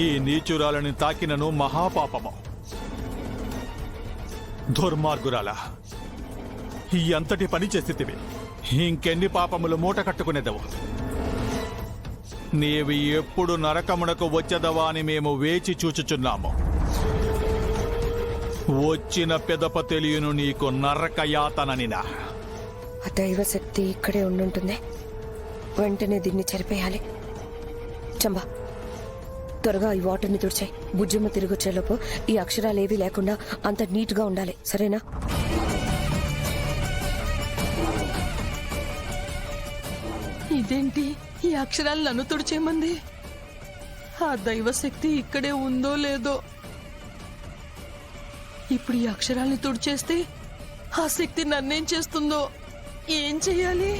ఈ నీచురాలని తాకినను మహాపాపము. దుర్మార్గురాల, ఎంతటి పని చేసితివి? ఇంకెన్ని పాపములు మూట కట్టుకునేదవు? నీవి ఎప్పుడు నరకమునకు వచ్చేదవా అని మేము వేచి చూచుచున్నాము. వచ్చిన పెదప తెలియను నీకు నరకయాతననినా. ఆ దైవశక్తి ఇక్కడే ఉండుంటుంది. వెంటనే దీన్ని చెరిపేయాలి. చంబా, త్వరగా ఈ వాటర్ని తుడిచాయి. బుజ్జమ్మ తిరిగొచ్చేలోపు ఈ అక్షరాలేవీ లేకుండా అంత నీట్గా ఉండాలి, సరేనా? ఇదేంటి, ఈ అక్షరాలు నన్ను తుడిచేయమంది? ఆ దైవశక్తి ఇక్కడే ఉందో లేదో. ఇప్పుడు ఈ అక్షరాల్ని తుడిచేస్తే ఆ శక్తి నన్నేం చేస్తుందో? ఏం చెయ్యాలి?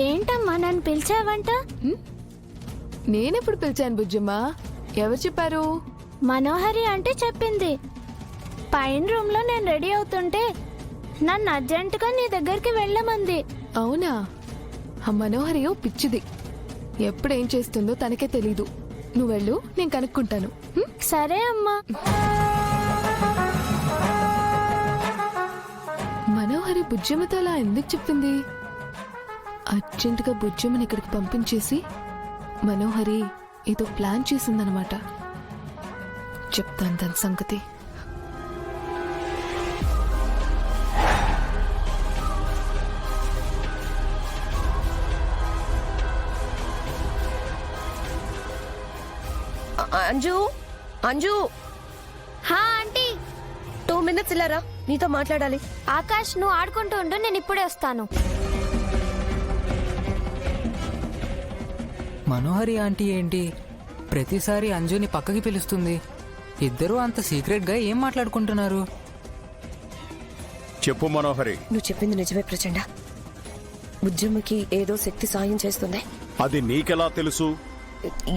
ఏంటమ్మా నన్ను పిలిచావంట? నేనెప్పుడు పిలిచాను బుజ్జమ్మా? ఎవరు చెప్పారు? మనోహరి అంటే చెప్పింది. పైన రూమ్ లో నేను రెడీ అవుతుంటే నన్ను అర్జెంటుగా నీ దగ్గరికి వెళ్ళమంది. అవునా? ఆ మనోహరియో పిచ్చిది. ఎప్పుడేం చేస్తుందో తనకే తెలీదు. నువ్వు వెళ్ళు, నేను కనుక్కుంటాను. సరే అమ్మా. మనోహరి బుజ్జమ్మతో అలా ఎందుకు చెప్పింది? అర్జెంటుగా బుజ్జమ్మని ఇక్కడికి పంపించేసి మనోహరి ఏదో ప్లాన్ చేసిందనమాట. చెప్తాను దాని సంగతి. అంజు, అంజు. హా ఆంటీ. 2 minutes ఇలారా, నీతో మాట్లాడాలి. ఆకాష్, నువ్వు ఆడుకుంటూ ఉండు, నేను ఇప్పుడే వస్తాను. మనోహరి ఆంటీ ఏంటి ప్రతిసారి అంజుని పక్కకి పిలుస్తుంది? ఇద్దరూ అంత సీక్రెట్ గా ఏం మాట్లాడుకుంటున్నారు? చెప్పు మనోహరి. నువ్వు చెప్పింది నిజమే ప్రచండ. బుజ్జమ్మకి ఏదో శక్తి సాయం చేస్తుంది. అది నీకెలా తెలుసు?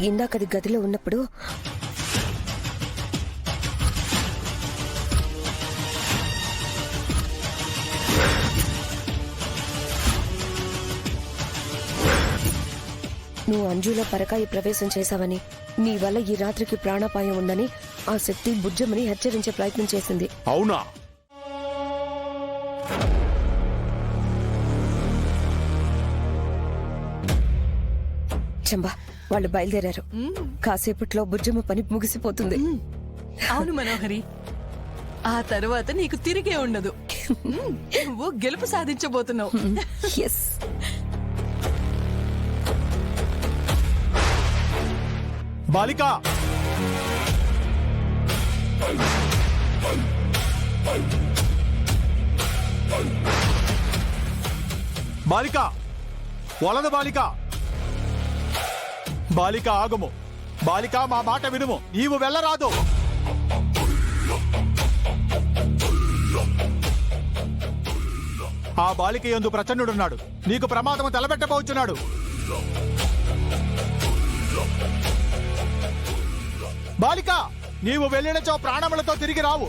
ఇందాకది గదిలో ఉన్నప్పుడు నువ్వు అంజులో పరకాయి ప్రవేశం చేశావని, నీ వల్ల ఈ రాత్రికి ప్రాణాపాయం ఉందని ఆ శక్తి బుజ్జమ్మని హెచ్చరించే ప్రయత్నం చేసింది. అవునా? చంబా, వాళ్ళు బయలుదేరారు. కాసేపట్లో బుజ్జమ్మ పని ముగిసిపోతుంది. అవును మనోహరి, ఆ తర్వాత నీకు తిరిగే ఉండదు. నువ్వు గెలుపు సాధించబోతున్నావు. ఎస్. బాలిక, బాలిక, వలదు బాలిక. బాలిక ఆగుము. బాలిక, మా మాట వినుము. నీవు వెళ్ళరాదు. ఆ బాలిక యందు ప్రచండుడున్నాడు. నీకు ప్రమాదము తలబెట్టబోచున్నాడు. బాలిక, నీవు వెళ్ళినచో ప్రాణములతో తిరిగి రావు.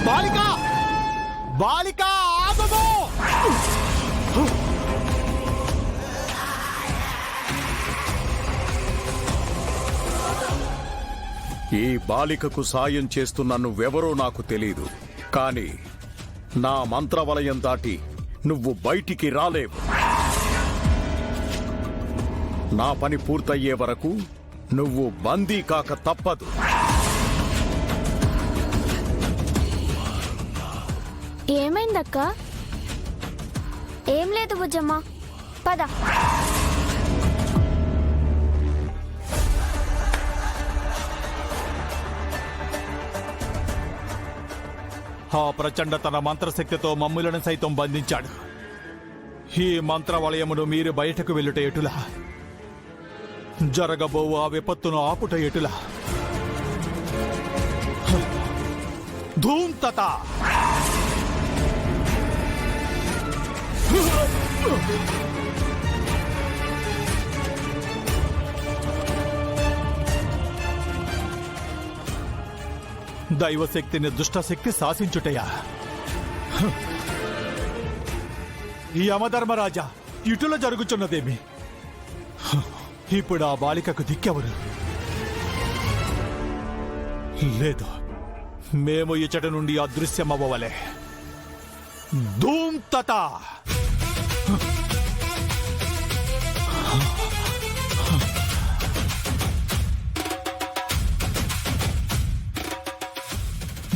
బాలిక, బాలిక ఆగుము. ఈ బాలికకు సాయం చేస్తున్న నువ్వెవరో నాకు తెలీదు, కాని నా మంత్రవలయం దాటి నువ్వు బయటికి రాలేవు. నా పని పూర్తయ్యే వరకు నువ్వు బందీ కాక తప్పదు. ఏమైందక్క? ఏం లేదు బుజ్జమ్మ, పద. ఆ ప్రచండ తన మంత్రశక్తితో మమ్ములను సైతం బంధించాడు. ఈ మంత్రవలయమును మీరు బయటకు వెళ్ళుట ఎటులా? జరగబో ఆ విపత్తును ఆపుట ఎటులా? ధూమ్తత! దైవశక్తిని దుష్టశక్తి శాసించుటయా? ఈ యమధర్మరాజా, ఇటుల జరుగుచున్నదేమి? ఇప్పుడు ఆ బాలికకు దిక్కెవరు? లేదు, మేము ఇచ్చట నుండి అదృశ్యమవ్వవలే. ధూమ్తత!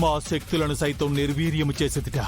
మా శక్తులను సైతం నిర్వీర్యము చేసేదిట.